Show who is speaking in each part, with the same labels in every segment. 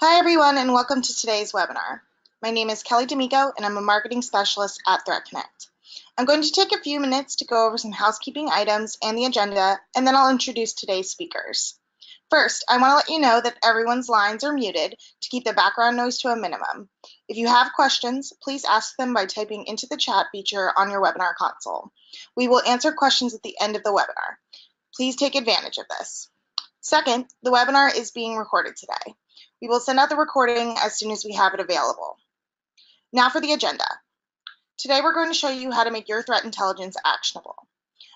Speaker 1: Hi everyone and welcome to today's webinar. My name is Kelly D'Amico and I'm a marketing specialist at ThreatConnect. I'm going to take a few minutes to go over some housekeeping items and the agenda, and then I'll introduce today's speakers. First, I want to let you know that everyone's lines are muted to keep the background noise to a minimum. If you have questions, please ask them by typing into the chat feature on your webinar console. We will answer questions at the end of the webinar. Please take advantage of this. Second, the webinar is being recorded today. We will send out the recording as soon as we have it available. Now for the agenda. Today we're going to show you how to make your threat intelligence actionable.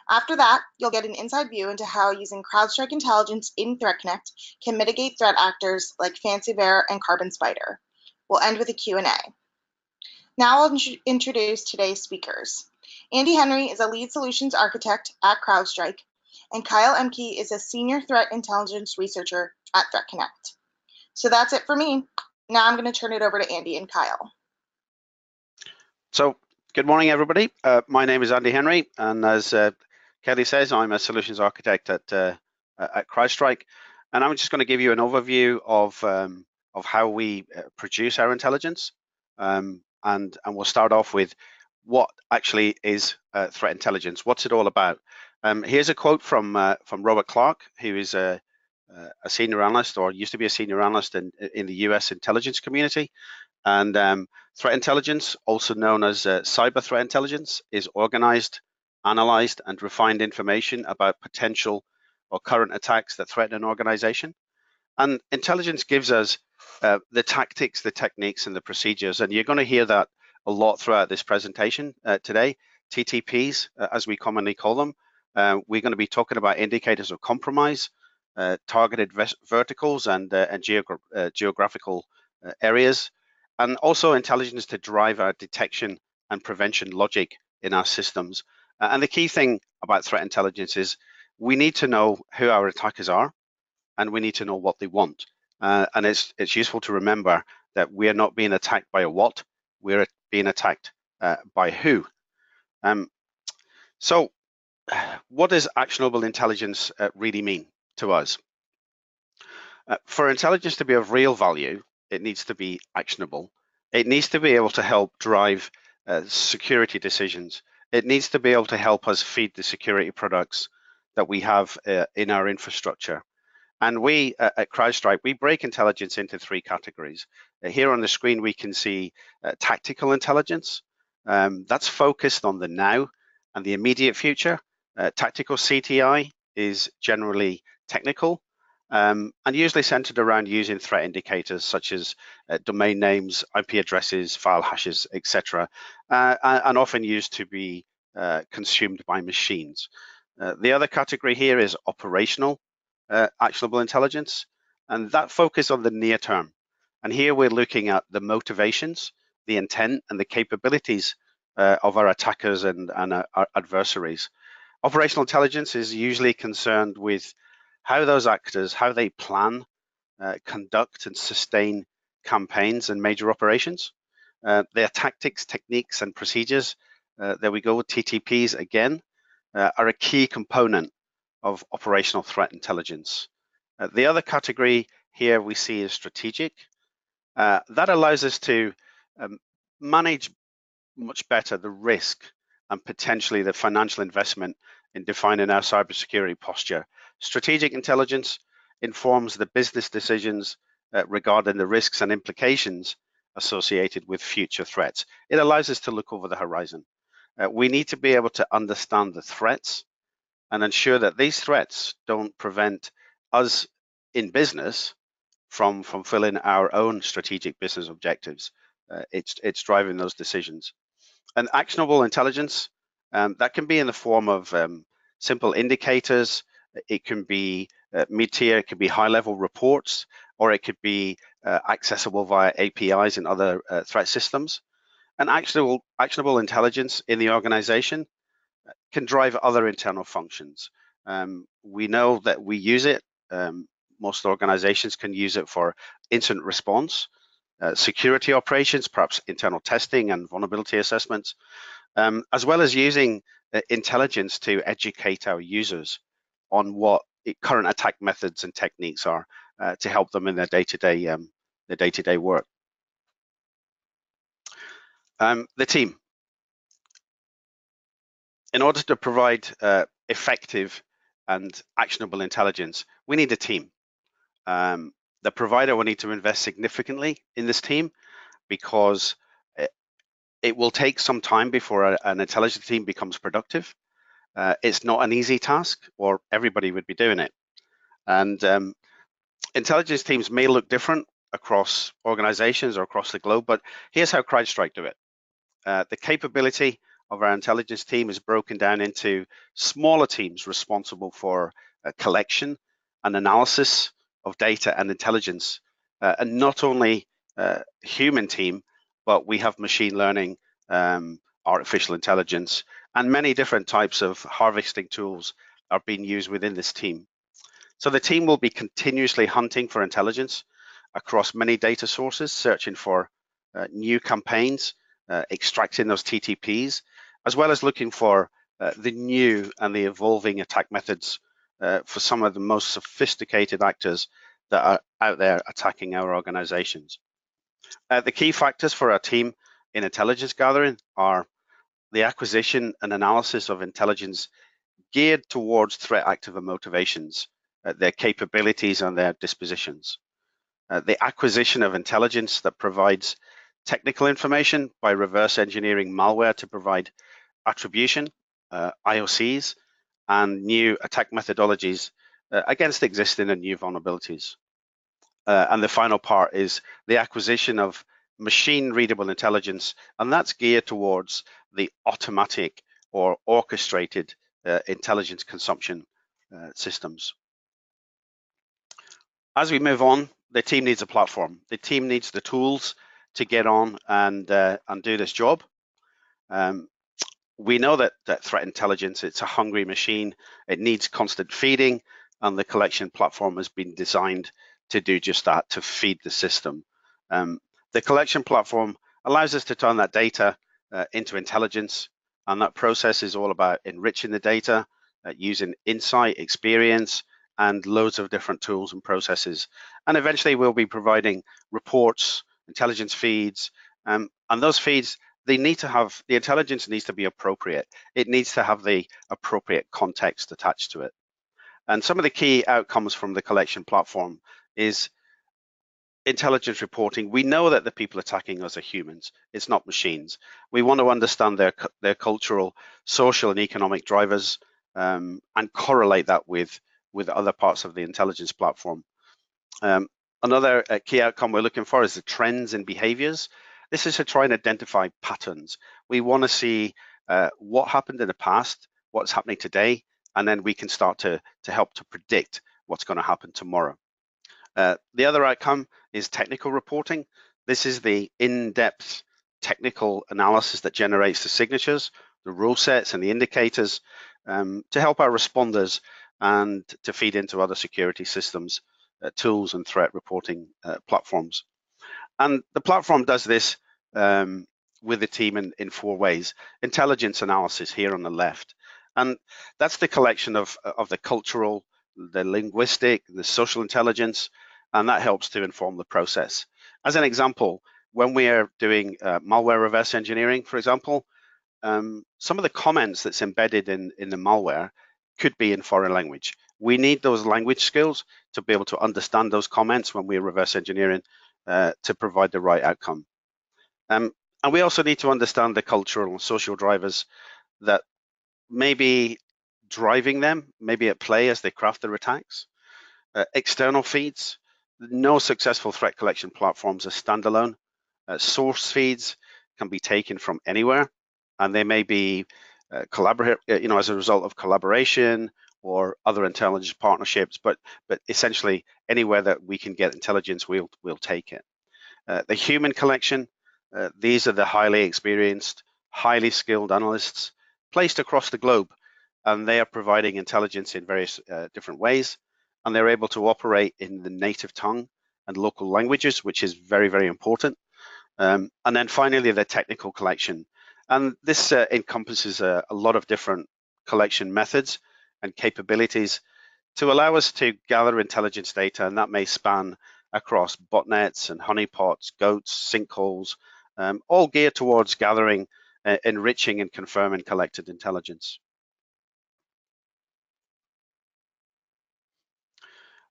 Speaker 1: After that, you'll get an inside view into how using CrowdStrike intelligence in ThreatConnect can mitigate threat actors like Fancy Bear and Carbanak. We'll end with a Q&A. Now I'll introduce today's speakers. Andy Henry is a lead solutions architect at CrowdStrike, and Kyle Ehmke is a senior threat intelligence researcher at ThreatConnect. So that's it for me. Now I'm going to turn it over to Andy and Kyle.
Speaker 2: So good morning, everybody. My name is Andy Henry, and as Kelly says, I'm a solutions architect at CrowdStrike, and I'm just going to give you an overview of how we produce our intelligence, and we'll start off with what actually is threat intelligence. What's it all about? Here's a quote from Robert Clark, who is a senior analyst, or used to be a senior analyst in the US intelligence community. And threat intelligence, also known as cyber threat intelligence, is organized, analyzed, and refined information about potential or current attacks that threaten an organization. And intelligence gives us the tactics, the techniques, and the procedures. And you're going to hear that a lot throughout this presentation today. TTPs, as we commonly call them. We're going to be talking about indicators of compromise, targeted verticals, and geographical areas, and also intelligence to drive our detection and prevention logic in our systems. And the key thing about threat intelligence is we need to know who our attackers are, and we need to know what they want. And it's useful to remember that we are not being attacked by a what, we're being attacked by who. So what does actionable intelligence really mean to us? For intelligence to be of real value, it needs to be actionable. It needs to be able to help drive security decisions. It needs to be able to help us feed the security products that we have in our infrastructure. And we at CrowdStrike, we break intelligence into three categories. Here on the screen, we can see tactical intelligence. That's focused on the now and the immediate future. Tactical CTI is generally technical, and usually centered around using threat indicators such as domain names, IP addresses, file hashes, etc., and often used to be consumed by machines. The other category here is operational actionable intelligence, and that focus on the near term. And here we're looking at the motivations, the intent, and the capabilities of our attackers and our adversaries. Operational intelligence is usually concerned with how those actors, how they plan, conduct, and sustain campaigns and major operations. Their tactics, techniques, and procedures, there we go with TTPs again, are a key component of operational threat intelligence. The other category here we see is strategic. That allows us to manage much better the risk and potentially the financial investment in defining our cybersecurity posture. Strategic intelligence informs the business decisions regarding the risks and implications associated with future threats. It allows us to look over the horizon. We need to be able to understand the threats and ensure that these threats don't prevent us in business from fulfilling our own strategic business objectives. It's driving those decisions. And actionable intelligence, that can be in the form of simple indicators. It can be mid-tier, it could be high-level reports, or it could be accessible via APIs and other threat systems. And actionable intelligence in the organization can drive other internal functions. We know that we use it. Most organizations can use it for incident response, security operations, perhaps internal testing and vulnerability assessments, as well as using intelligence to educate our users on what current attack methods and techniques are to help them in their day-to-day the day-to-day work. The team. In order to provide effective and actionable intelligence, we need a team. The provider will need to invest significantly in this team because it will take some time before an intelligence team becomes productive. It's not an easy task, or everybody would be doing it. And intelligence teams may look different across organizations or across the globe, but here's how CrowdStrike do it. The capability of our intelligence team is broken down into smaller teams responsible for collection and analysis of data and intelligence, and not only human team, but we have machine learning, artificial intelligence, and many different types of harvesting tools are being used within this team. So the team will be continuously hunting for intelligence across many data sources, searching for new campaigns, extracting those TTPs, as well as looking for the new and the evolving attack methods for some of the most sophisticated actors that are out there attacking our organizations. The key factors for our team in intelligence gathering are the acquisition and analysis of intelligence geared towards threat actor motivations, their capabilities and their dispositions. The acquisition of intelligence that provides technical information by reverse engineering malware to provide attribution, IOCs, and new attack methodologies against existing and new vulnerabilities. And the final part is the acquisition of machine readable intelligence, and that's geared towards the automatic or orchestrated intelligence consumption systems. As we move on, the team needs a platform. The team needs the tools to get on and do this job. We know that threat intelligence, it's a hungry machine. It needs constant feeding, and the collection platform has been designed to do just that, to feed the system. The collection platform allows us to turn that data into intelligence, and that process is all about enriching the data, using insight, experience, and loads of different tools and processes. And eventually we'll be providing reports, intelligence feeds, and those feeds, they need to have, the intelligence needs to be appropriate. It needs to have the appropriate context attached to it. And some of the key outcomes from the collection platform is intelligence reporting. We know that the people attacking us are humans. It's not machines. We want to understand their cultural, social, and economic drivers and correlate that with other parts of the intelligence platform. Another key outcome we're looking for is the trends in behaviors. This is to try and identify patterns. We want to see what happened in the past, what's happening today, and then we can start to help to predict what's going to happen tomorrow. The other outcome is technical reporting. This is the in-depth technical analysis that generates the signatures, the rule sets, and the indicators to help our responders and to feed into other security systems, tools, and threat reporting platforms. And the platform does this with the team in 4 ways. Intelligence analysis here on the left. And that's the collection of the cultural, the linguistic, the social intelligence, and that helps to inform the process. As an example, when we are doing malware reverse engineering, for example, some of the comments that's embedded in the malware could be in foreign language. We need those language skills to be able to understand those comments when we're reverse engineering to provide the right outcome. And we also need to understand the cultural and social drivers that may be driving them, maybe at play as they craft their attacks. External feeds. No successful threat collection platforms are standalone. Source feeds can be taken from anywhere, and they may be as a result of collaboration or other intelligence partnerships, but essentially anywhere that we can get intelligence, we'll take it. The human collection, these are the highly experienced, highly skilled analysts placed across the globe, and they are providing intelligence in various different ways, and they're able to operate in the native tongue and local languages, which is very, very important. And then finally, the technical collection. And this encompasses a lot of different collection methods and capabilities to allow us to gather intelligence data, and that may span across botnets and honeypots, goats, sinkholes, all geared towards gathering, enriching, and confirming collected intelligence.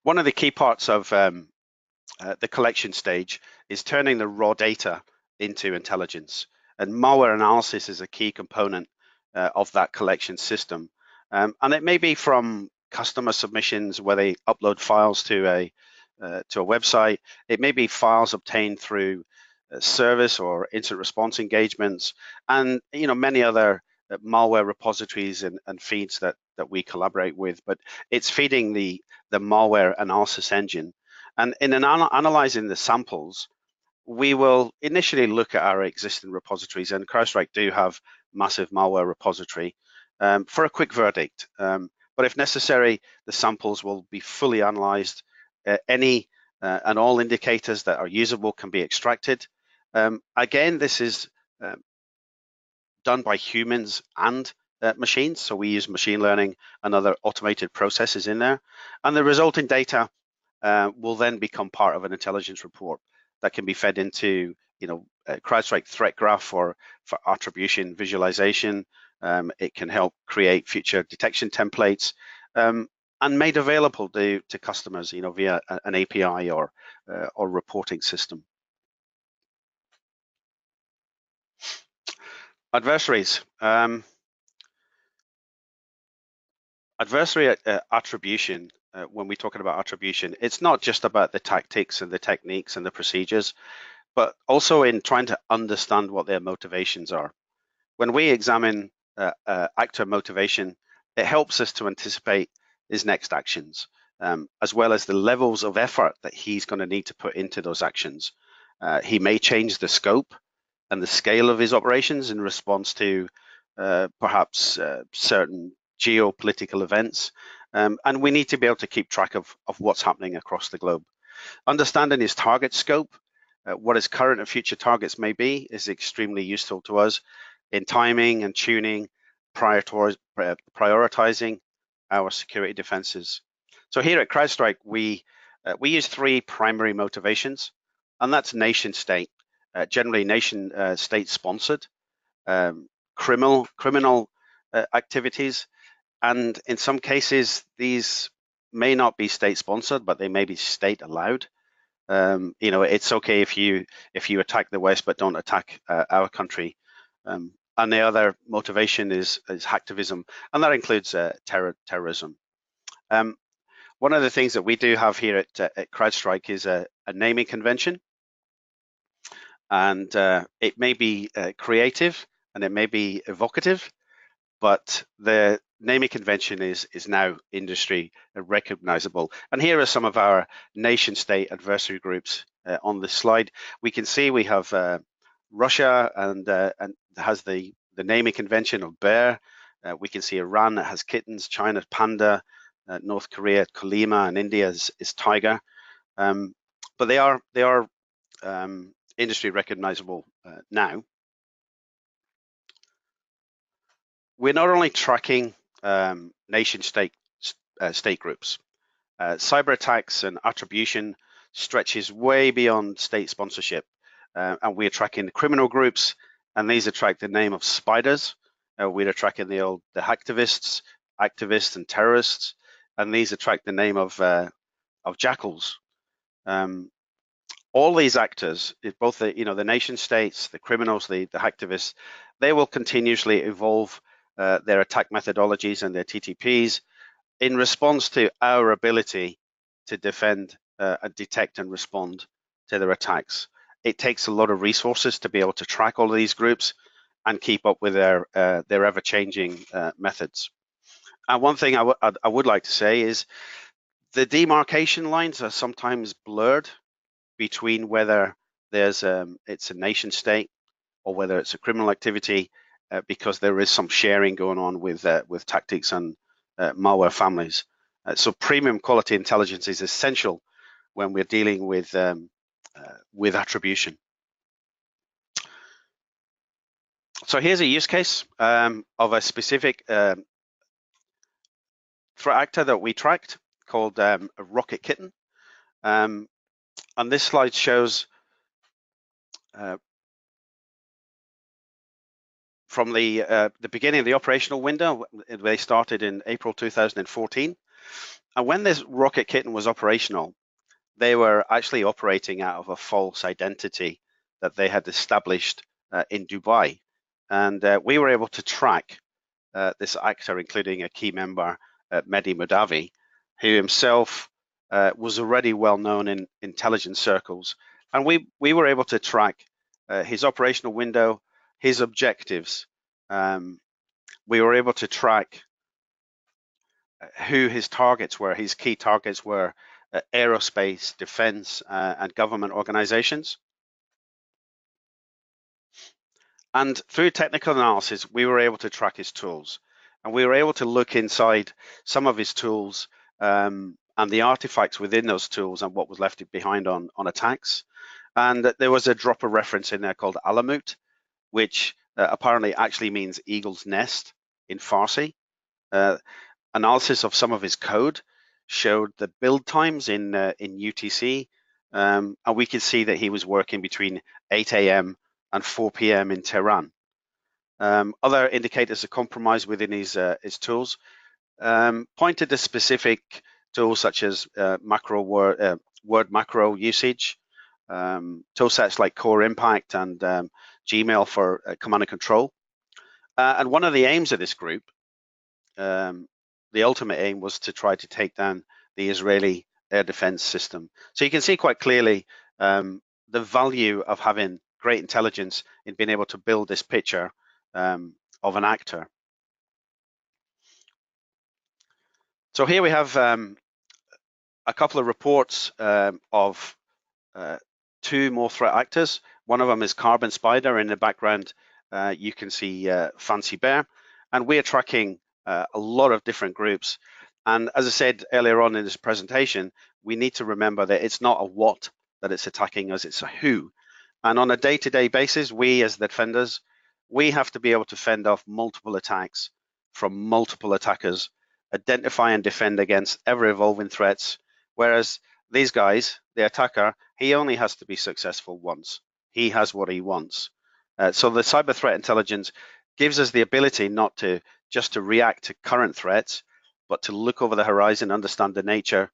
Speaker 2: One of the key parts of the collection stage is turning the raw data into intelligence, and malware analysis is a key component of that collection system. And it may be from customer submissions where they upload files to a website. It may be files obtained through service or incident response engagements, and many other malware repositories and feeds that we collaborate with. But it's feeding the malware analysis engine. And in analyzing the samples, we will initially look at our existing repositories, and CrowdStrike do have massive malware repository for a quick verdict. But if necessary, the samples will be fully analyzed. Any and all indicators that are usable can be extracted. Again, this is done by humans and machines, so we use machine learning and other automated processes in there, and the resulting data will then become part of an intelligence report that can be fed into CrowdStrike Threat Graph for attribution visualization. It can help create future detection templates and made available to customers via an API or reporting system. Adversaries. Adversary attribution, when we're talking about attribution, it's not just about the tactics and the techniques and the procedures, but also in trying to understand what their motivations are. When we examine actor motivation, it helps us to anticipate his next actions, as well as the levels of effort that he's going to need to put into those actions. He may change the scope and the scale of his operations in response to perhaps certain geopolitical events, and we need to be able to keep track of what's happening across the globe. Understanding his target scope, what his current and future targets may be, is extremely useful to us in timing and tuning, prioritizing our security defenses. So here at CrowdStrike, we use three primary motivations, and that's nation state, generally nation state sponsored, criminal activities, and in some cases these may not be state sponsored, but they may be state allowed. It's okay if you attack the West, but don't attack our country. And the other motivation is hacktivism, and that includes terrorism. One of the things that we do have here at CrowdStrike is a naming convention, and it may be creative and it may be evocative, but the naming convention is now industry recognizable. And here are some of our nation state adversary groups on this slide. We can see we have Russia and has the naming convention of bear. We can see Iran that has kittens, China panda, North Korea Kolyma, and India is tiger. But they are industry recognizable now. We're not only tracking nation state groups. Cyber attacks and attribution stretches way beyond state sponsorship, and we're tracking the criminal groups, and these attract the name of spiders. We're tracking the hacktivists, activists, and terrorists, and these attract the name of jackals. All these actors, both the nation states, the criminals, the hacktivists, they will continuously evolve their attack methodologies and their TTPs in response to our ability to defend, detect, and respond to their attacks. It takes a lot of resources to be able to track all of these groups and keep up with their ever-changing methods. And one thing I would like to say is the demarcation lines are sometimes blurred between whether it's a nation state or whether it's a criminal activity, because there is some sharing going on with tactics and malware families. So premium quality intelligence is essential when we're dealing with attribution. So here's a use case of a specific threat actor that we tracked called Rocket Kitten. And this slide shows from the beginning of the operational window. They started in April 2014. And when this Rocket Kitten was operational, they were actually operating out of a false identity that they had established in Dubai. And we were able to track this actor, including a key member, Mehdi Mudavi, who himself was already well known in intelligence circles. And we were able to track his operational window, his objectives. We were able to track who his targets were. His key targets were aerospace, defense, and government organizations. And through technical analysis, we were able to track his tools. And we were able to look inside some of his tools and the artifacts within those tools and what was left behind on attacks. And there was a dropper reference in there called Alamut, which apparently actually means eagle's nest in Farsi. Analysis of some of his code showed the build times in UTC, and we could see that he was working between 8 a.m. and 4 p.m. in Tehran. Other indicators of compromise within his tools pointed to specific tools such as word macro usage, tool sets like Core Impact and Gmail for command and control. And one of the aims of this group, the ultimate aim, was to try to take down the Israeli air defense system. So you can see quite clearly the value of having great intelligence in being able to build this picture of an actor. So here we have a couple of reports of two more threat actors. One of them is Carbon Spider. In the background, you can see Fancy Bear. And we're tracking a lot of different groups. And as I said earlier on in this presentation, we need to remember that it's not a what that it's attacking us, it's a who. And on a day-to-day basis, we as the defenders, we have to be able to fend off multiple attacks from multiple attackers, identify and defend against ever-evolving threats, whereas these guys, the attacker, he only has to be successful once. He has what he wants. So the cyber threat intelligence gives us the ability not to just to react to current threats, but to look over the horizon, understand the nature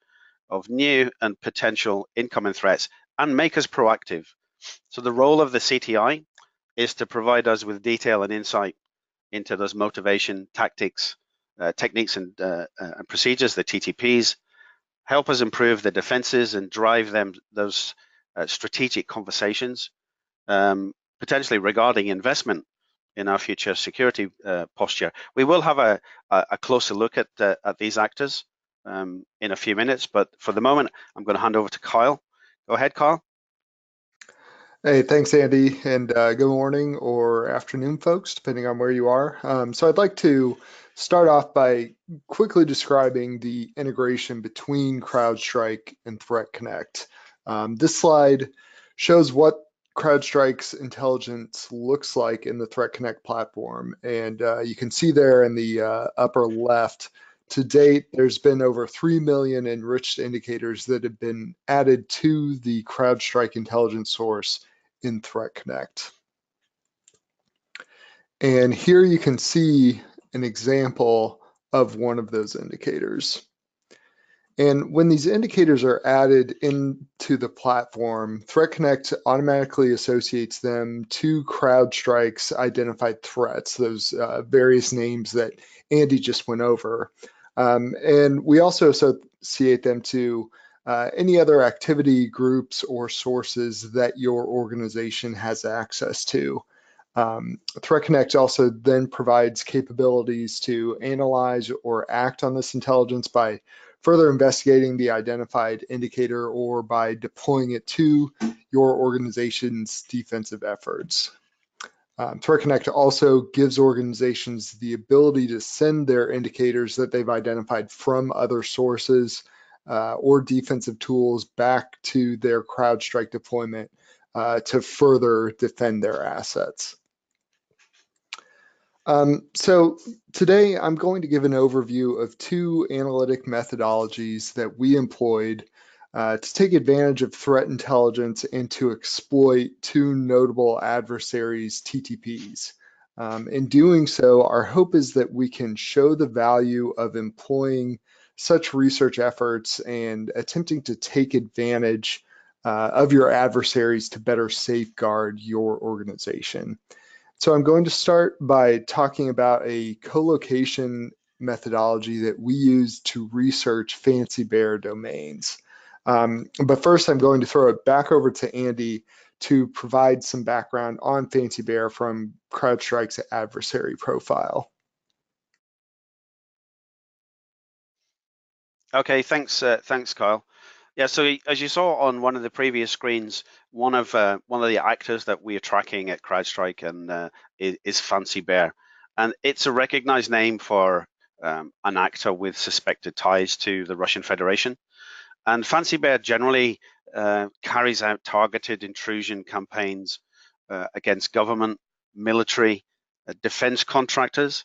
Speaker 2: of new and potential incoming threats, and make us proactive. So the role of the CTI is to provide us with detail and insight into those motivation, tactics, techniques, and procedures, the TTPs, help us improve the defenses and drive those strategic conversations, potentially regarding investment in our future security posture. We will have a closer look at these actors in a few minutes, but for the moment, I'm going to hand over to Kyle. Go ahead, Kyle.
Speaker 3: Hey, thanks, Andy, and good morning or afternoon, folks, depending on where you are. So I'd like to start off by quickly describing the integration between CrowdStrike and ThreatConnect. This slide shows what CrowdStrike's intelligence looks like in the ThreatConnect platform, and you can see there in the upper left, to date, there's been over 3 million enriched indicators that have been added to the CrowdStrike intelligence source in ThreatConnect. And here you can see an example of one of those indicators. And when these indicators are added into the platform, ThreatConnect automatically associates them to CrowdStrike's identified threats, those various names that Andy just went over. And we also associate them to any other activity groups or sources that your organization has access to. ThreatConnect also then provides capabilities to analyze or act on this intelligence by further investigating the identified indicator or by deploying it to your organization's defensive efforts. ThreatConnect also gives organizations the ability to send their indicators that they've identified from other sources or defensive tools back to their CrowdStrike deployment to further defend their assets. So today I'm going to give an overview of two analytic methodologies that we employed to take advantage of threat intelligence and to exploit two notable adversaries' TTPs. In doing so, our hope is that we can show the value of employing such research efforts and attempting to take advantage of your adversaries to better safeguard your organization. So I'm going to start by talking about a co-location methodology that we use to research Fancy Bear domains. But first, I'm going to throw it back over to Andy to provide some background on Fancy Bear from CrowdStrike's adversary profile.
Speaker 2: Okay, thanks, Kyle. Yeah, so as you saw on one of the previous screens, one of the actors that we are tracking at CrowdStrike and is Fancy Bear, and it's a recognized name for an actor with suspected ties to the Russian Federation. And Fancy Bear generally carries out targeted intrusion campaigns against government, military, defense contractors,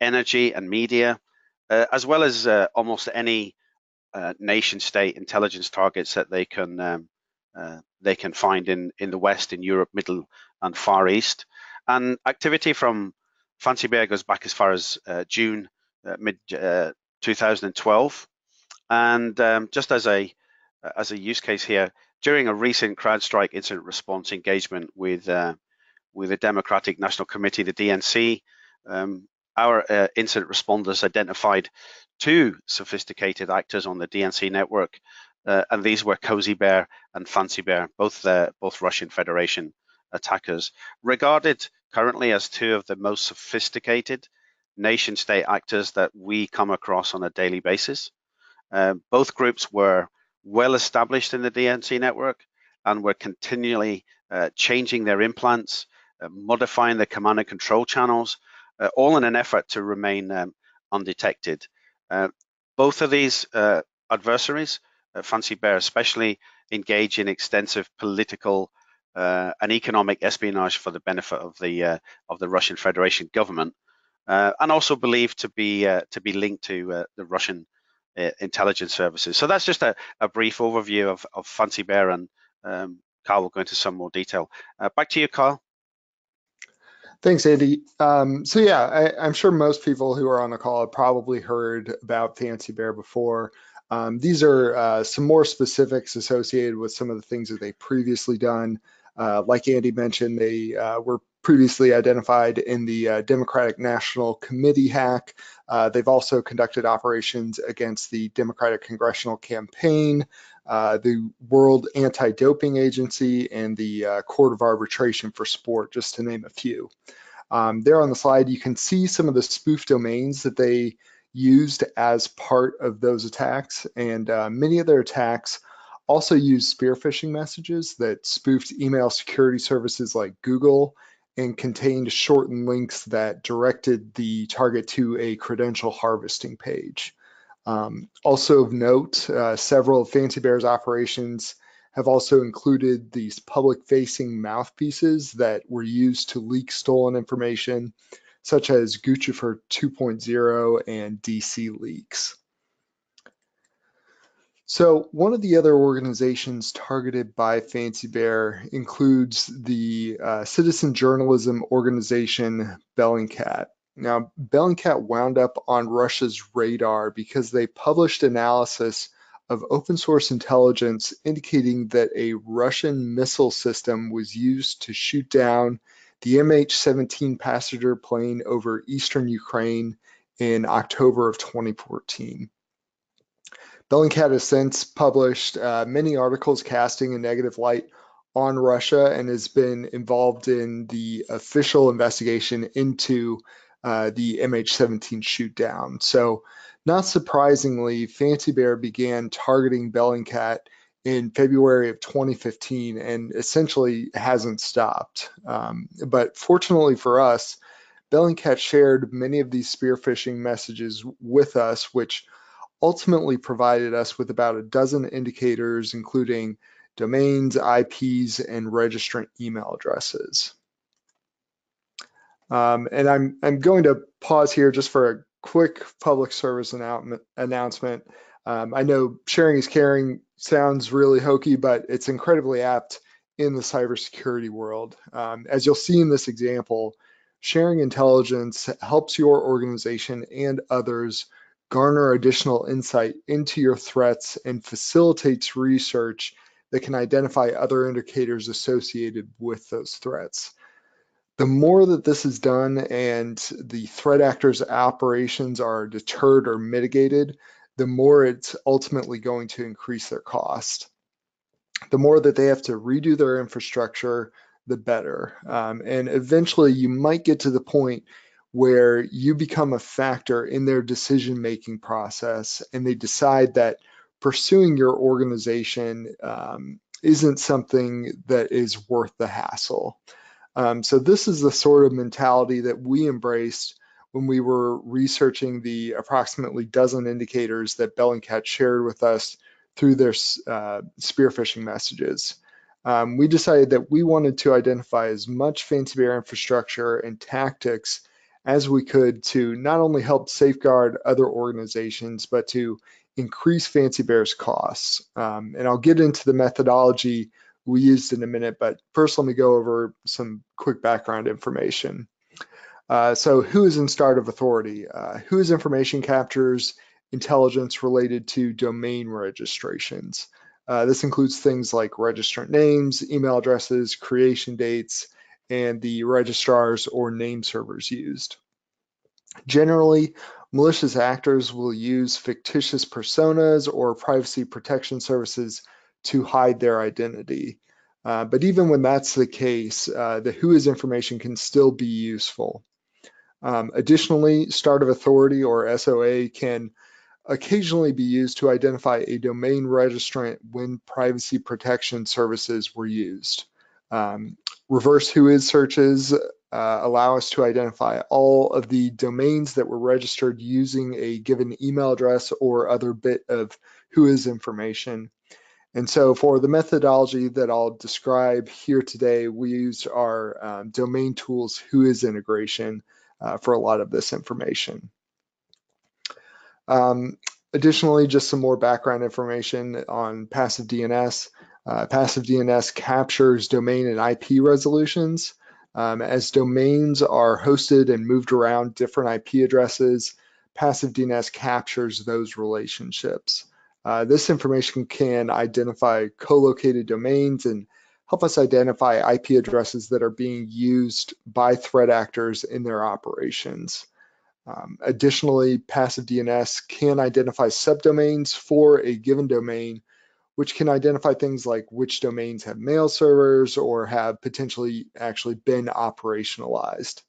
Speaker 2: energy and media, as well as almost any nation state intelligence targets that they can find in the West, in Europe, Middle and Far East. And activity from Fancy Bear goes back as far as June, mid 2012. And just as a use case here, during a recent CrowdStrike incident response engagement with the Democratic National Committee, the DNC, our incident responders identified two sophisticated actors on the DNC network, and these were Cozy Bear and Fancy Bear, both Russian Federation attackers, regarded currently as two of the most sophisticated nation-state actors that we come across on a daily basis. Both groups were well established in the DNC network and were continually changing their implants, modifying the command and control channels, all in an effort to remain undetected. Both of these adversaries, Fancy Bear especially, engage in extensive political and economic espionage for the benefit of the Russian Federation government, and also believed to be linked to the Russian intelligence services. So that's just a brief overview of Fancy Bear, and Kyle will go into some more detail. Back to you, Kyle.
Speaker 3: Thanks, Andy. So yeah, I'm sure most people who are on the call have probably heard about Fancy Bear before. These are some more specifics associated with some of the things that they've previously done. Like Andy mentioned, they were previously identified in the Democratic National Committee hack. They've also conducted operations against the Democratic Congressional Campaign, the World Anti-Doping Agency, and the Court of Arbitration for Sport, just to name a few. There on the slide, you can see some of the spoof domains that they used as part of those attacks, and many of their attacks also use spear phishing messages that spoofed email security services like Google and contained shortened links that directed the target to a credential harvesting page. Also of note, several of Fancy Bear's operations have also included these public-facing mouthpieces that were used to leak stolen information, such as Guccifer 2.0 and DC leaks. So one of the other organizations targeted by Fancy Bear includes the citizen journalism organization Bellingcat. Now, Bellingcat wound up on Russia's radar because they published analysis of open source intelligence indicating that a Russian missile system was used to shoot down the MH17 passenger plane over eastern Ukraine in October of 2014. Bellingcat has since published many articles casting a negative light on Russia and has been involved in the official investigation into the MH17 shoot down. So not surprisingly, Fancy Bear began targeting Bellingcat in February of 2015 and essentially hasn't stopped. But fortunately for us, Bellingcat shared many of these spear phishing messages with us, which ultimately provided us with about a dozen indicators, including domains, IPs, and registrant email addresses. And I'm going to pause here just for a quick public service announcement. I know sharing is caring sounds really hokey, but it's incredibly apt in the cybersecurity world. As you'll see in this example, sharing intelligence helps your organization and others garner additional insight into your threats and facilitates research that can identify other indicators associated with those threats. The more that this is done and the threat actors' operations are deterred or mitigated, the more it's ultimately going to increase their cost. The more that they have to redo their infrastructure, the better. And eventually you might get to the point where you become a factor in their decision-making process and they decide that pursuing your organization isn't something that is worth the hassle. So this is the sort of mentality that we embraced when we were researching the approximately dozen indicators that Bellingcat shared with us through their spear phishing messages. We decided that we wanted to identify as much Fancy Bear infrastructure and tactics as we could to not only help safeguard other organizations, but to increase Fancy Bear's costs. And I'll get into the methodology we used in a minute, but first let me go over some quick background information. So WHOIS in start of authority. WHOIS information captures intelligence related to domain registrations. This includes things like registrant names, email addresses, creation dates, and the registrars or name servers used. Generally, malicious actors will use fictitious personas or privacy protection services to hide their identity. But even when that's the case, the WHOIS information can still be useful. Additionally, start of authority or SOA can occasionally be used to identify a domain registrant when privacy protection services were used. Reverse WHOIS searches allow us to identify all of the domains that were registered using a given email address or other bit of WHOIS information. And so for the methodology that I'll describe here today, we used our domain tools WHOIS integration for a lot of this information. Additionally, just some more background information on passive DNS. Passive DNS captures domain and IP resolutions. As domains are hosted and moved around different IP addresses, passive DNS captures those relationships. This information can identify co-located domains and help us identify IP addresses that are being used by threat actors in their operations. Additionally, passive DNS can identify subdomains for a given domain, which can identify things like which domains have mail servers or have potentially actually been operationalized.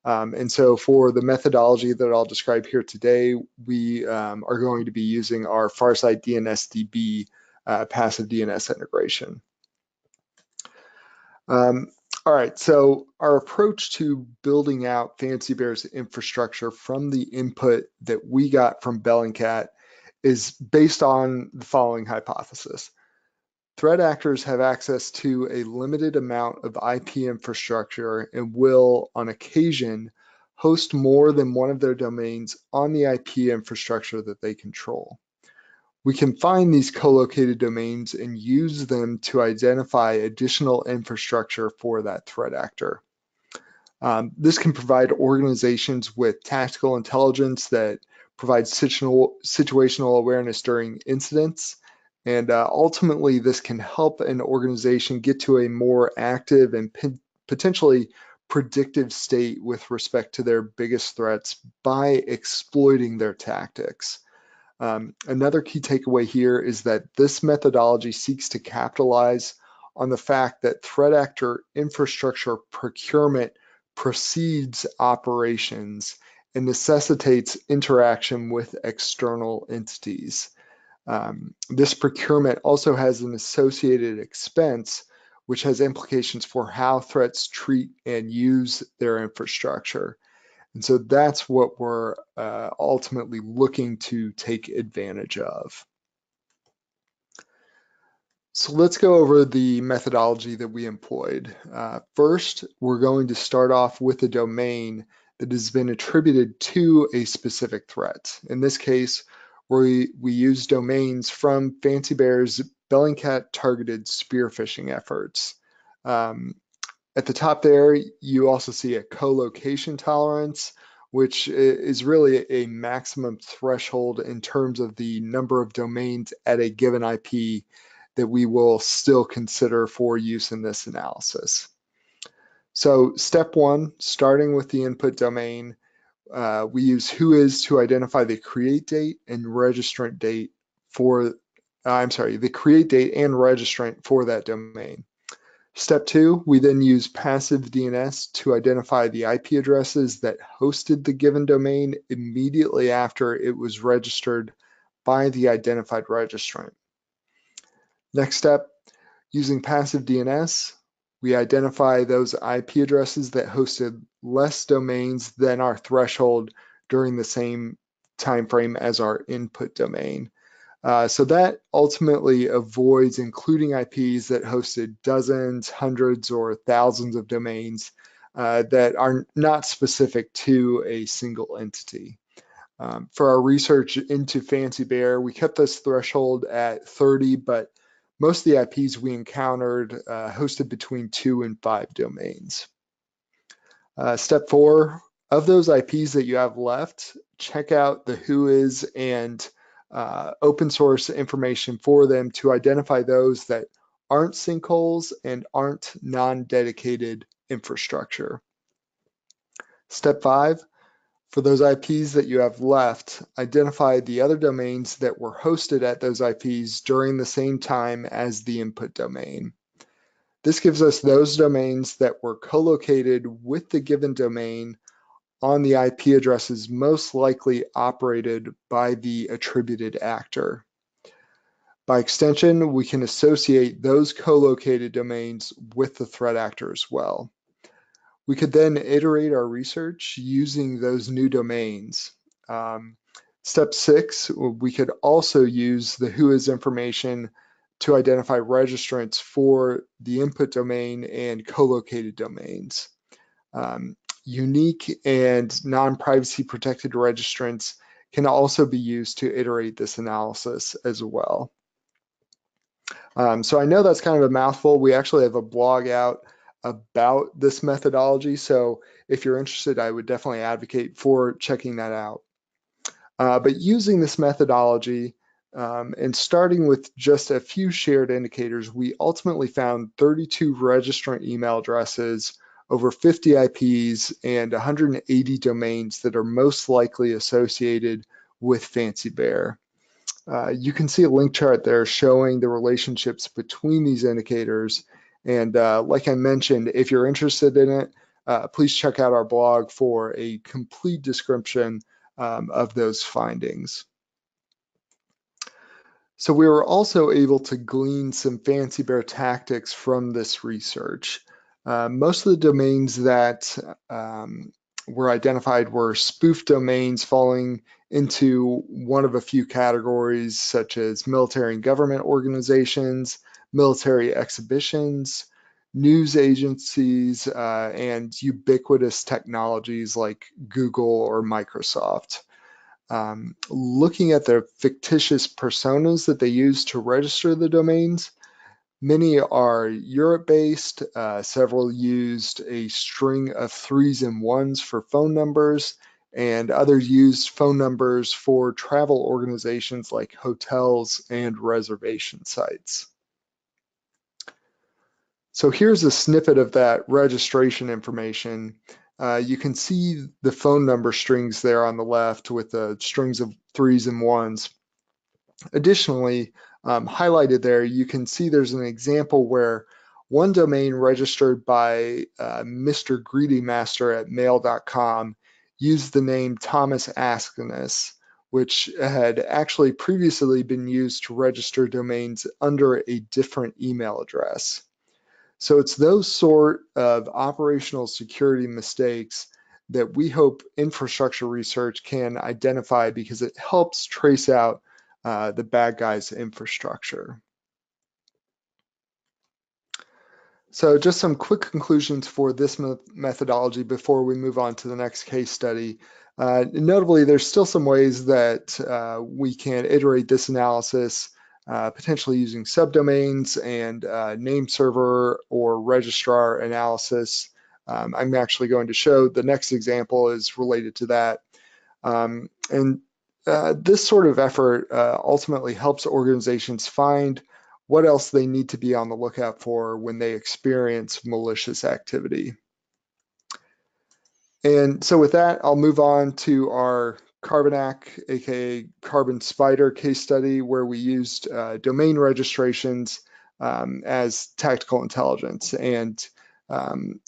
Speaker 3: And so for the methodology that I'll describe here today, we are going to be using our Farsight DNSDB passive DNS integration. All right, so our approach to building out Fancy Bear's infrastructure from the input that we got from Bellingcat is based on the following hypothesis. Threat actors have access to a limited amount of IP infrastructure and will, on occasion, host more than one of their domains on the IP infrastructure that they control. We can find these co-located domains and use them to identify additional infrastructure for that threat actor. This can provide organizations with tactical intelligence that provides situational awareness during incidents. And ultimately, this can help an organization get to a more active and potentially predictive state with respect to their biggest threats by exploiting their tactics. Another key takeaway here is that this methodology seeks to capitalize on the fact that threat actor infrastructure procurement precedes operations and necessitates interaction with external entities. This procurement also has an associated expense, which has implications for how threats treat and use their infrastructure. And so that's what we're ultimately looking to take advantage of. So let's go over the methodology that we employed. First, we're going to start off with a domain that has been attributed to a specific threat. In this case, where we use domains from Fancy Bear's Bellingcat targeted spear phishing efforts. At the top there, you also see a co-location tolerance, which is really a maximum threshold in terms of the number of domains at a given IP that we will still consider for use in this analysis. So step one, starting with the input domain, we use WHOIS to identify the create date and registrant date for, the create date and registrant for that domain. Step two, we then use passive DNS to identify the IP addresses that hosted the given domain immediately after it was registered by the identified registrant. Next step, using passive DNS, we identify those IP addresses that hosted less domains than our threshold during the same time frame as our input domain. So that ultimately avoids including IPs that hosted dozens, hundreds, or thousands of domains that are not specific to a single entity. For our research into Fancy Bear, we kept this threshold at 30, but most of the IPs we encountered hosted between 2 and 5 domains. Step 4, of those IPs that you have left, check out the WHOIS and open source information for them to identify those that aren't sinkholes and aren't non-dedicated infrastructure. Step 5, for those IPs that you have left, identify the other domains that were hosted at those IPs during the same time as the input domain. This gives us those domains that were co-located with the given domain on the IP addresses most likely operated by the attributed actor. By extension, we can associate those co-located domains with the threat actor as well. We could then iterate our research using those new domains. Step 6, we could also use the WHOIS information to identify registrants for the input domain and co-located domains. Unique and non-privacy protected registrants can also be used to iterate this analysis as well. So I know that's kind of a mouthful. We actually have a blog out about this methodology. So if you're interested, I would definitely advocate for checking that out. But using this methodology and starting with just a few shared indicators, we ultimately found 32 registrant email addresses, over 50 IPs, and 180 domains that are most likely associated with Fancy Bear. You can see a link chart there showing the relationships between these indicators. And like I mentioned, if you're interested in it, please check out our blog for a complete description of those findings. So we were also able to glean some Fancy Bear tactics from this research. Most of the domains that were identified were spoofed domains falling into one of a few categories, such as military and government organizations, military exhibitions, news agencies, and ubiquitous technologies like Google or Microsoft. Looking at the fictitious personas that they use to register the domains, many are Europe-based, several used a string of 3s and 1s for phone numbers, and others used phone numbers for travel organizations like hotels and reservation sites. So here's a snippet of that registration information. You can see the phone number strings there on the left with the strings of 3s and 1s. Additionally, highlighted there, you can see there's an example where one domain registered by Mr. Greedy Master at mail.com used the name Thomas Askiness, which had actually previously been used to register domains under a different email address. So it's those sort of operational security mistakes that we hope infrastructure research can identify because it helps trace out the bad guys' infrastructure. So just some quick conclusions for this methodology before we move on to the next case study. Notably, there's still some ways that we can iterate this analysis, potentially using subdomains and name server or registrar analysis. I'm actually going to show the next example is related to that. This sort of effort ultimately helps organizations find what else they need to be on the lookout for when they experience malicious activity. And so with that, I'll move on to our Carbanak, aka Carbon Spider case study, where we used domain registrations as tactical intelligence. And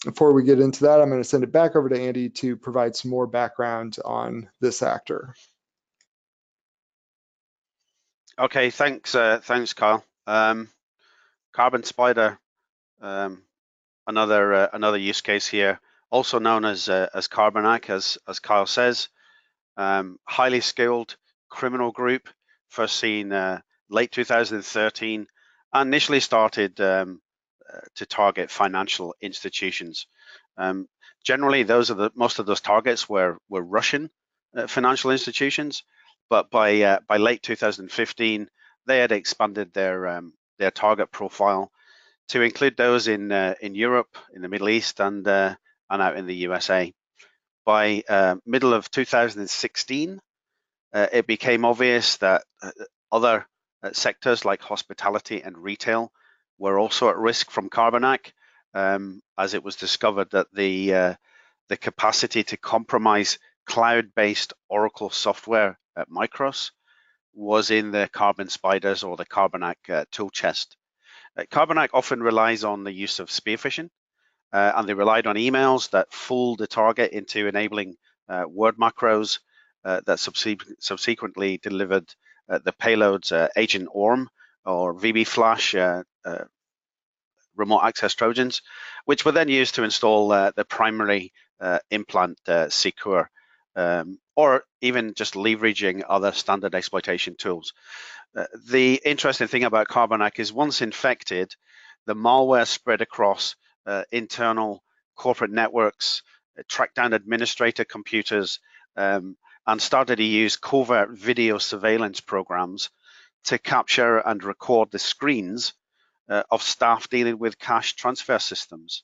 Speaker 3: before we get into that, I'm going to send it back over to Andy to provide some more background on this actor.
Speaker 2: Okay, thanks, Kyle. Carbon Spider, another use case here, also known as Carbanak, as Kyle says. Highly skilled criminal group, first seen late 2013, and initially started to target financial institutions. Generally, most of those targets were Russian financial institutions, but by late 2015, they had expanded their target profile to include those in Europe, in the Middle East, and out in the USA. By middle of 2016, it became obvious that other sectors like hospitality and retail were also at risk from Carbanak, as it was discovered that the capacity to compromise cloud-based Oracle software at Micros was in the Carbon Spiders or the Carbanak tool chest. Carbanak often relies on the use of spear phishing, and they relied on emails that fooled the target into enabling word macros that subsequently delivered the payloads Agent Orm or VB Flash remote access Trojans, which were then used to install the primary implant Secure, or even just leveraging other standard exploitation tools. The interesting thing about Carbanak is once infected, the malware spread across internal corporate networks, tracked down administrator computers, and started to use covert video surveillance programs to capture and record the screens of staff dealing with cash transfer systems.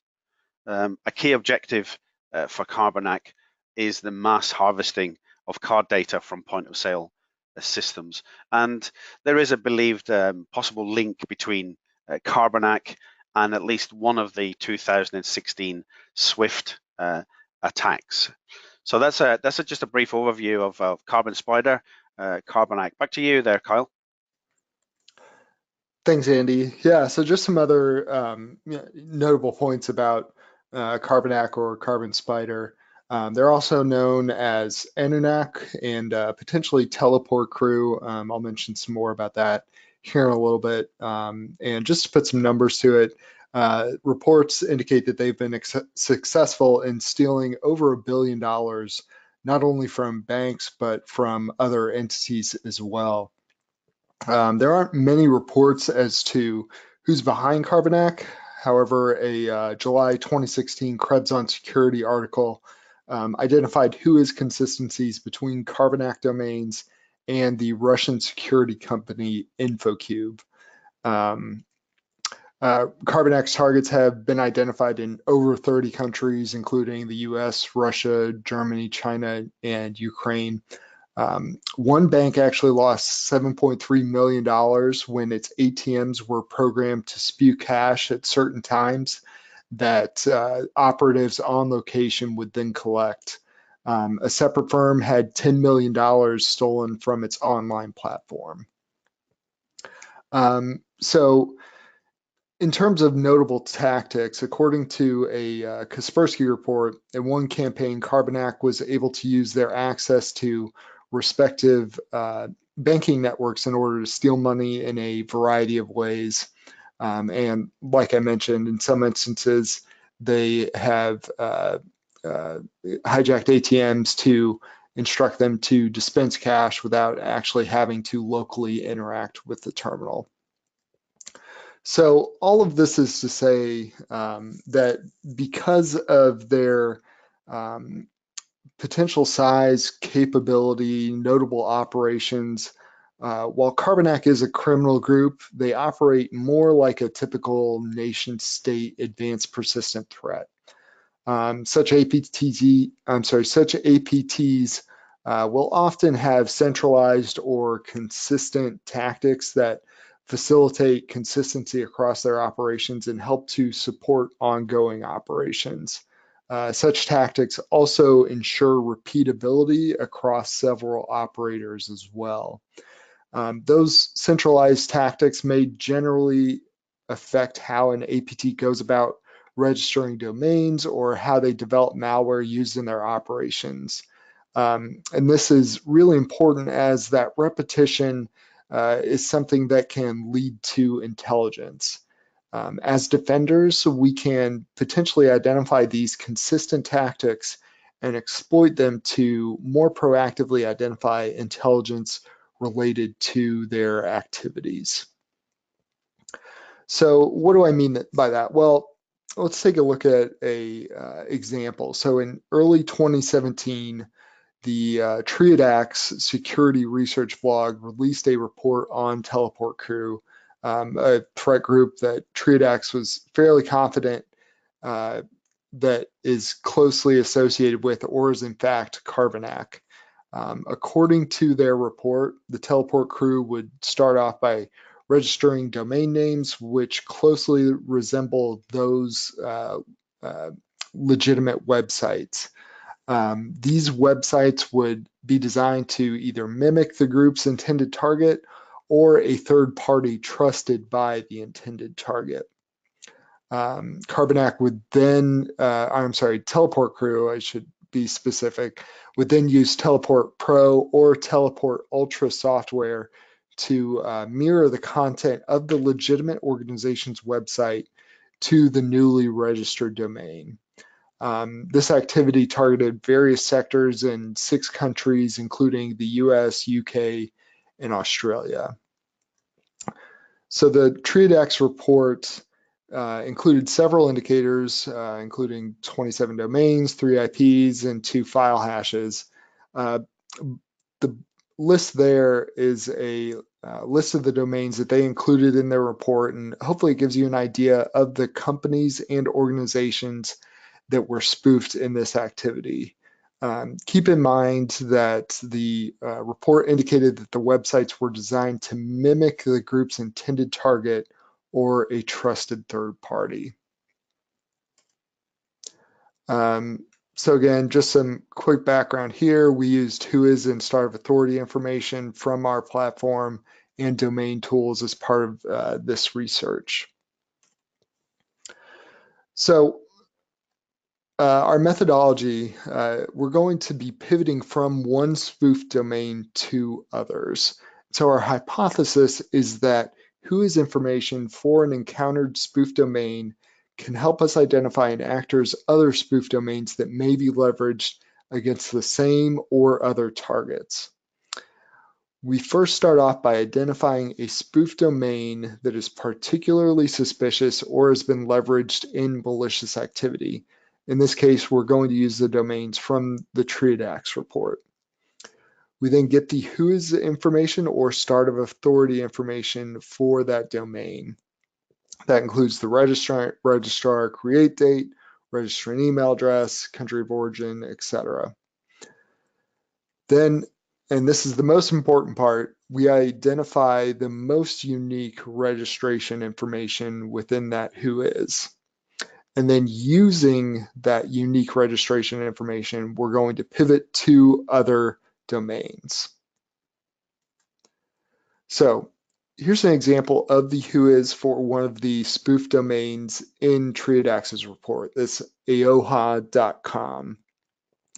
Speaker 2: A key objective for Carbanak is the mass harvesting of card data from point of sale systems. And there is a believed possible link between Carbanak and at least one of the 2016 SWIFT attacks. So that's just a brief overview of Carbon Spider, Carbanak. Back to you there, Kyle.
Speaker 3: Thanks, Andy. Yeah, so just some other notable points about Carbanak or Carbon Spider. They're also known as Anunak and potentially Teleport Crew. I'll mention some more about that here in a little bit. And just to put some numbers to it, reports indicate that they've been successful in stealing over $1 billion, not only from banks, but from other entities as well. There aren't many reports as to who's behind Carbanak. However, a July 2016 Creds on Security article identified whois consistencies between Carbanak domains and the Russian security company Infocube. Carbanak's targets have been identified in over 30 countries, including the US, Russia, Germany, China, and Ukraine. One bank actually lost $7.3 million when its ATMs were programmed to spew cash at certain times that operatives on location would then collect. A separate firm had $10 million stolen from its online platform. So in terms of notable tactics, according to a Kaspersky report, in one campaign, Carbanak was able to use their access to respective banking networks in order to steal money in a variety of ways. And like I mentioned, in some instances, they have hijacked ATMs to instruct them to dispense cash without actually having to locally interact with the terminal. So all of this is to say that because of their potential size, capability, notable operations. While Carbanak is a criminal group, they operate more like a typical nation-state advanced persistent threat. Such APTs will often have centralized or consistent tactics that facilitate consistency across their operations and help to support ongoing operations. Such tactics also ensure repeatability across several operators as well. Those centralized tactics may generally affect how an APT goes about registering domains or how they develop malware used in their operations. And this is really important as that repetition is something that can lead to intelligence. As defenders, we can potentially identify these consistent tactics and exploit them to more proactively identify intelligence related to their activities. So what do I mean by that? Well, let's take a look at a example. So in early 2017, the ThreatConnect security research blog released a report on Teleport Crew, a threat group that ThreatConnect was fairly confident that is closely associated with or is in fact Carbanak. According to their report, the Teleport Crew would start off by registering domain names which closely resemble those legitimate websites. These websites would be designed to either mimic the group's intended target or a third party trusted by the intended target. Carbanak would then, Teleport Crew, I should be specific, would then use Teleport Pro or Teleport Ultra software to mirror the content of the legitimate organization's website to the newly registered domain. This activity targeted various sectors in 6 countries, including the US, UK, and Australia. So the ThreatConnect report included several indicators, including 27 domains, 3 IPs, and 2 file hashes. The list there is a list of the domains that they included in their report, and hopefully it gives you an idea of the companies and organizations that were spoofed in this activity. Keep in mind that the report indicated that the websites were designed to mimic the group's intended target or a trusted third party. So again, just some quick background here. We used WHOIS and Start of Authority information from our platform and domain tools as part of this research. So our methodology, we're going to be pivoting from one spoofed domain to others. So our hypothesis is that WHOIS information for an encountered spoofed domain can help us identify an actor's other spoofed domains that may be leveraged against the same or other targets. We first start off by identifying a spoofed domain that is particularly suspicious or has been leveraged in malicious activity. In this case, we're going to use the domains from the ThreatConnect report. We then get the WHOIS information or Start of Authority information for that domain. That includes the registrar create date, registrant email address, country of origin, etc. Then, and this is the most important part, we identify the most unique registration information within that WHOIS. And then using that unique registration information, we're going to pivot to other domains. So here's an example of the WHOIS for one of the spoof domains in ThreatConnect's report, this aoha.com.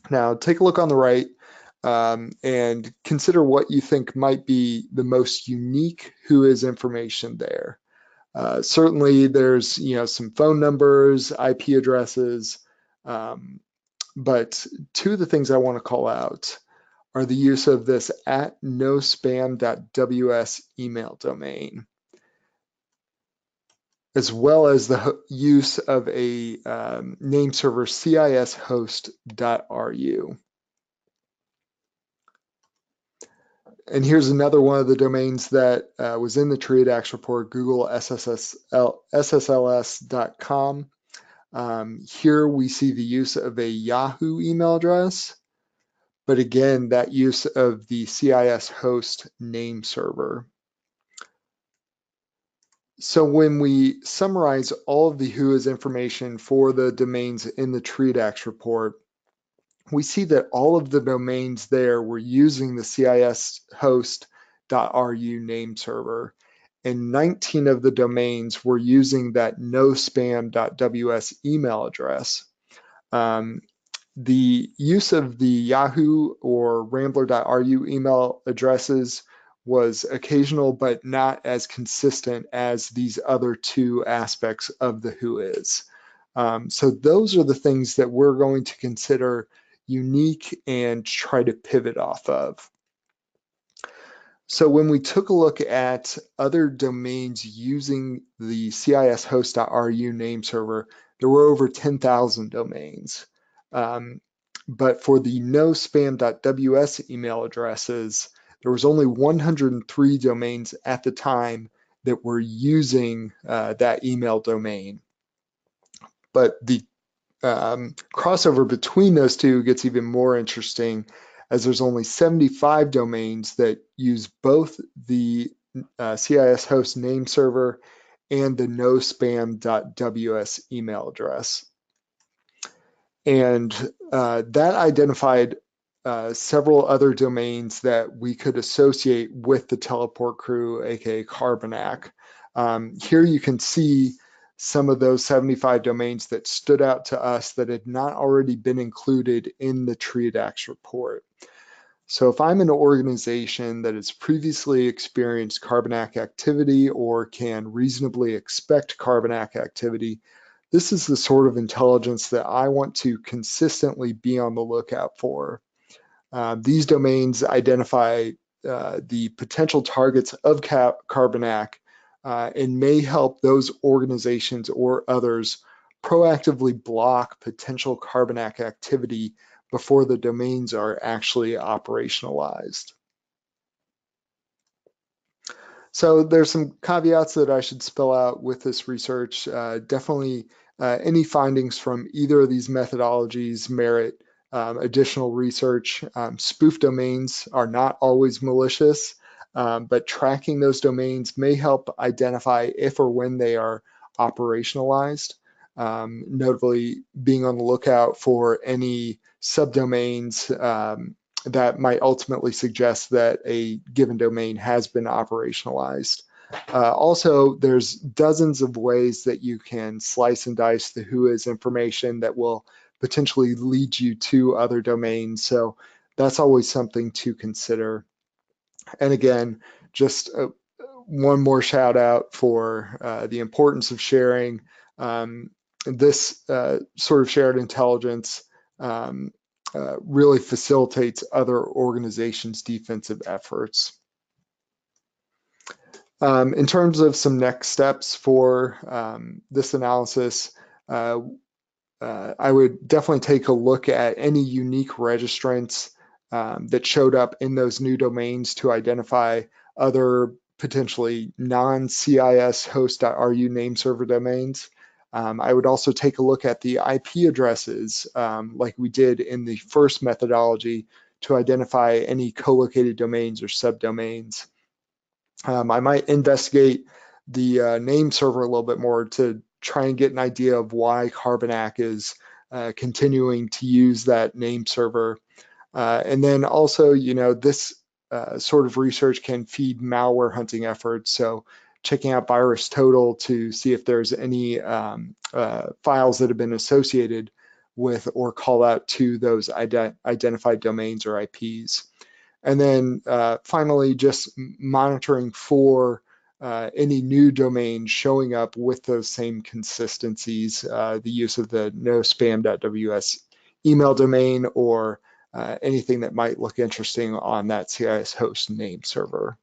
Speaker 3: Now take a look on the right and consider what you think might be the most unique WHOIS information there. Certainly there's some phone numbers, IP addresses, but 2 of the things I want to call out are the use of this @nospam.ws email domain, as well as the use of a name server cishost.ru. And here's another one of the domains that was in the ThreatConnect report, Google SSLS.com. Here we see the use of a Yahoo email address, but again, that use of the CIS host name server. So when we summarize all of the WHOIS information for the domains in the ThreatConnect report, we see that all of the domains there were using the CIS host.ru name server, and 19 of the domains were using that nospam.ws email address. The use of the Yahoo or Rambler.ru email addresses was occasional, but not as consistent as these other two aspects of the WHOIS. So those are the things that we're going to consider unique and try to pivot off of. So when we took a look at other domains using the CIS host.ru name server, there were over 10,000 domains. But for the nospam.ws email addresses, there was only 103 domains at the time that were using that email domain. But the crossover between those two gets even more interesting, as there's only 75 domains that use both the CIS host name server and the nospam.ws email address. And that identified several other domains that we could associate with the teleport crew, aka Carbanak. Here you can see some of those 75 domains that stood out to us that had not already been included in the ThreatConnect report. So if I'm an organization that has previously experienced Carbanak activity or can reasonably expect Carbanak activity, this is the sort of intelligence that I want to consistently be on the lookout for. These domains identify the potential targets of Carbanak and may help those organizations or others proactively block potential Carbanak activity before the domains are actually operationalized. So there's some caveats that I should spell out with this research. Definitely any findings from either of these methodologies merit additional research. Spoof domains are not always malicious, but tracking those domains may help identify if or when they are operationalized. Notably, being on the lookout for any subdomains that might ultimately suggest that a given domain has been operationalized. Also, there's dozens of ways that you can slice and dice the WHOIS information that will potentially lead you to other domains. So that's always something to consider. And again, just one more shout out for the importance of sharing this sort of shared intelligence. Really facilitates other organizations' defensive efforts. In terms of some next steps for this analysis, I would definitely take a look at any unique registrants that showed up in those new domains to identify other potentially non-CIS host.ru name server domains. I would also take a look at the IP addresses like we did in the first methodology to identify any co-located domains or subdomains. I might investigate the name server a little bit more to try and get an idea of why Carbanak is continuing to use that name server. And then also, you know, this sort of research can feed malware hunting efforts. So checking out VirusTotal to see if there's any files that have been associated with or call out to those identified domains or IPs. And then finally, just monitoring for any new domains showing up with those same consistencies, the use of the nospam.ws email domain or anything that might look interesting on that CIS host name server.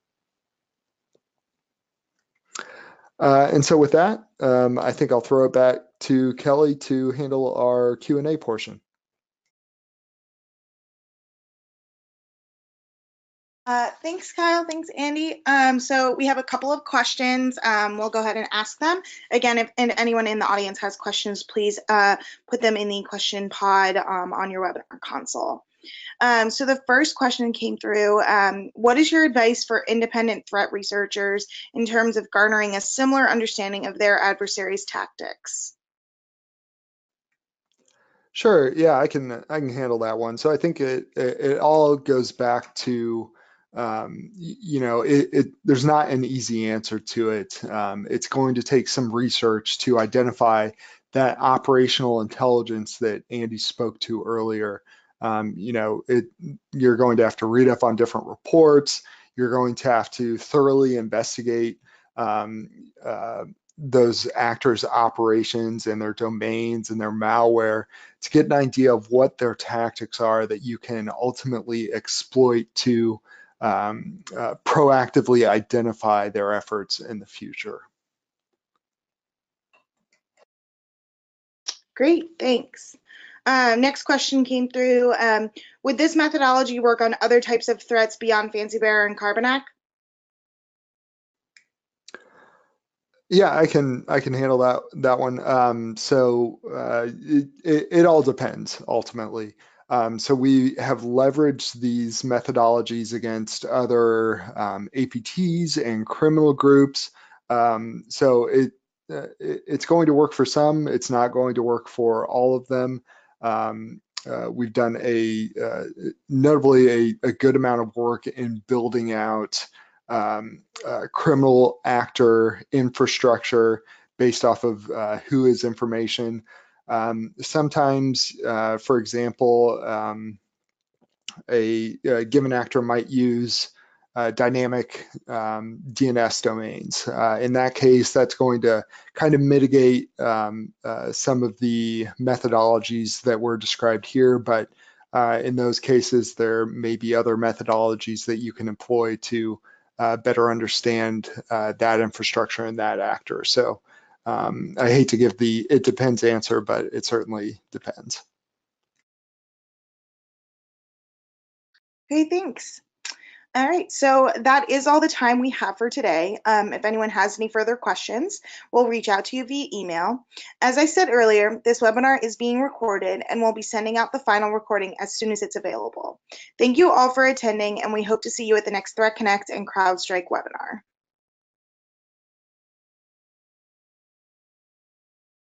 Speaker 3: And so with that, I think I'll throw it back to Kelly to handle our Q&A portion.
Speaker 1: Thanks, Kyle. Thanks, Andy. So we have a couple of questions. We'll go ahead and ask them. Again, if anyone in the audience has questions, please put them in the question pod on your webinar console. So the first question came through, what is your advice for independent threat researchers in terms of garnering a similar understanding of their adversaries' tactics?
Speaker 3: Sure, yeah, I can handle that one. So I think it all goes back to there's not an easy answer to it. It's going to take some research to identify that operational intelligence that Andy spoke to earlier. You're going to have to read up on different reports. You're going to have to thoroughly investigate those actors' operations and their domains and their malware to get an idea of what their tactics are that you can ultimately exploit to proactively identify their efforts in the future.
Speaker 1: Great, thanks. Next question came through. Would this methodology work on other types of threats beyond Fancy Bear and Carbanak?
Speaker 3: Yeah, I can handle that one. It all depends ultimately. So we have leveraged these methodologies against other APTs and criminal groups. So it's going to work for some. It's not going to work for all of them. We've done notably a good amount of work in building out criminal actor infrastructure based off of WHOIS information. Sometimes, for example, a given actor might use dynamic DNS domains. In that case, that's going to kind of mitigate some of the methodologies that were described here, but in those cases, there may be other methodologies that you can employ to better understand that infrastructure and that actor. So I hate to give the it depends answer, but it certainly depends.
Speaker 1: Okay, thanks. All right, so that is all the time we have for today. If anyone has any further questions, we'll reach out to you via email. As I said earlier, this webinar is being recorded and we'll be sending out the final recording as soon as it's available. Thank you all for attending, and we hope to see you at the next ThreatConnect and CrowdStrike webinar.